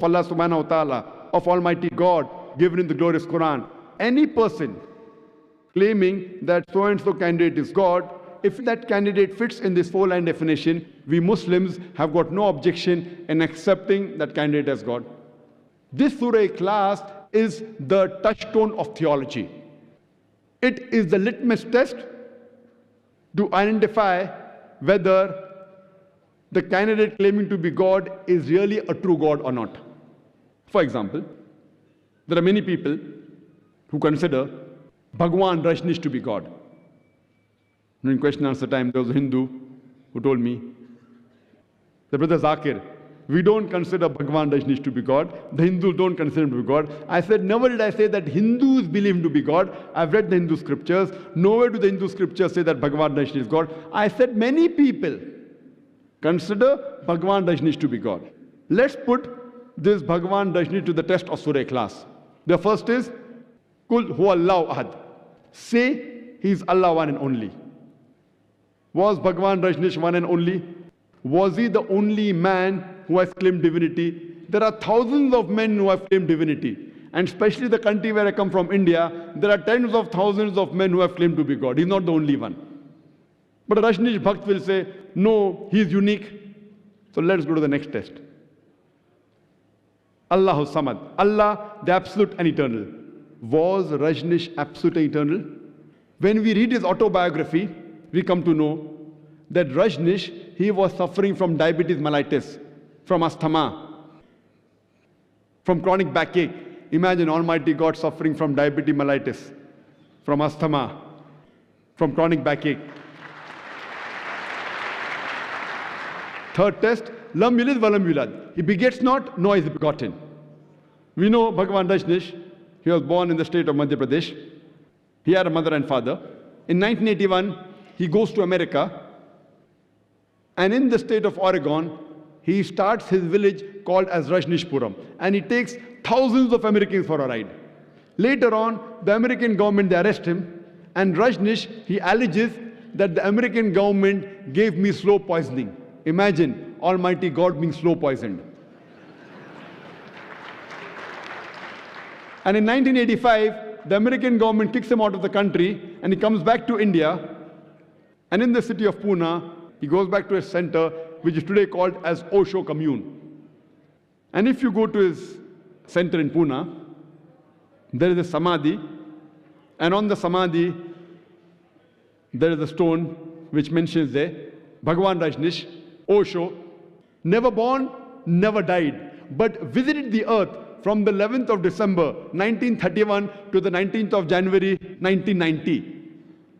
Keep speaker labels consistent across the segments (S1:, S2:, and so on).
S1: Allah subhanahu wa ta'ala, of Almighty God, given in the glorious Quran. Any person claiming that so-and-so candidate is God, if that candidate fits in this four-line definition, we Muslims have got no objection in accepting that candidate as God. This Surah Ikhlas is the touchstone of theology. It is the litmus test to identify whether the candidate claiming to be God is really a true God or not. For example, there are many people who consider Bhagwan Rajneesh to be God. In question and answer time, there was a Hindu who told me, the brother Zakir, we don't consider Bhagwan Rajneesh to be God. The Hindus don't consider him to be God. I said, never did I say that Hindus believe him to be God. I've read the Hindu scriptures. Nowhere do the Hindu scriptures say that Bhagwan Rajneesh is God. I said many people consider Bhagwan Rajneesh to be God. Let's put this Bhagwan Rajneesh to the test of Surah Ikhlas. The first is, Kul huwallahu ahad. Say he is Allah one and only. Was Bhagwan Rajneesh one and only? Was he the only man who has claimed divinity? There are thousands of men who have claimed divinity. And especially the country where I come from, India, there are tens of thousands of men who have claimed to be God. He's not the only one. But a Rajneesh Bhakt will say, no, he is unique. So let's go to the next test. Allahu Samad. Allah, the absolute and eternal. Was Rajneesh absolute and eternal? When we read his autobiography, we come to know that Rajneesh, he was suffering from diabetes mellitus, from asthma, from chronic backache. Imagine Almighty God suffering from diabetes mellitus, from asthma, from chronic backache. Third test, Lam yalid wa lam yulad. He begets not, nor is begotten. We know Bhagwan Rajneesh, he was born in the state of Madhya Pradesh. He had a mother and father. In 1981, he goes to America. And in the state of Oregon, he starts his village called as Rajneeshpuram. And he takes thousands of Americans for a ride. Later on, the American government, they arrest him. And Rajneesh, he alleges that the American government gave me slow poisoning. Imagine Almighty God being slow poisoned. And in 1985, the American government kicks him out of the country and he comes back to India. And in the city of Pune, he goes back to his center, which is today called as Osho Commune. And if you go to his center in Pune, there is a Samadhi. And on the Samadhi, there is a stone which mentions there, Bhagwan Rajneesh, Osho, never born, never died, but visited the earth from the 11th of December 1931 to the 19th of January 1990.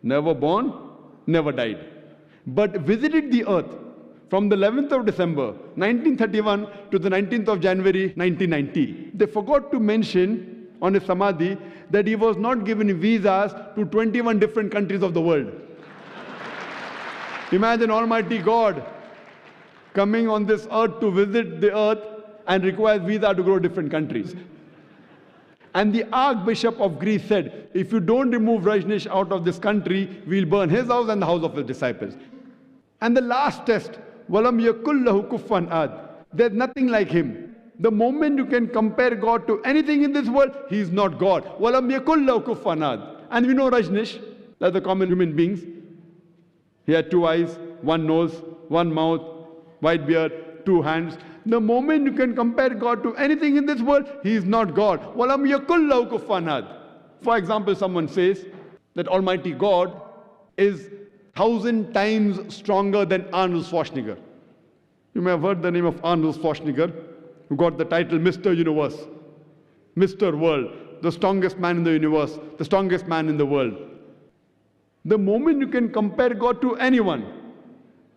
S1: Never born, never died, but visited the earth from the 11th of December 1931 to the 19th of January 1990. They forgot to mention on his Samadhi that he was not given visas to 21 different countries of the world. Imagine Almighty God coming on this earth to visit the earth and requires visa to go to different countries. And the Archbishop of Greece said, if you don't remove Rajneesh out of this country, we'll burn his house and the house of his disciples. And the last test, Walam yakul lahu kufuwan ahad. There's nothing like him. The moment you can compare God to anything in this world, he is not God. Walam yakul lahu kufuwan ahad. And we know Rajneesh, like the common human beings. He had 2 eyes, 1 nose, 1 mouth, white beard, 2 hands. The moment you can compare God to anything in this world, he is not God. Walam yakul lahu kufuwan ahad. For example, someone says that Almighty God is 1,000 times stronger than Arnold Schwarzenegger. You may have heard the name of Arnold Schwarzenegger, who got the title Mr. Universe, Mr. World, the strongest man in the universe, the strongest man in the world. The moment you can compare God to anyone,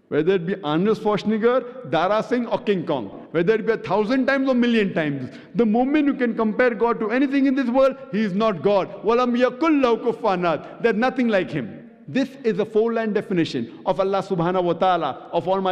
S1: whether it be Arnold Schwarzenegger, Dara Singh or King Kong, whether it be 1,000 times or 1,000,000 times, the moment you can compare God to anything in this world, he is not God. Walam yakul lahu kufuwan ahad. There's nothing like him. This is a 4-line definition of Allah subhanahu wa ta'ala, of Almighty.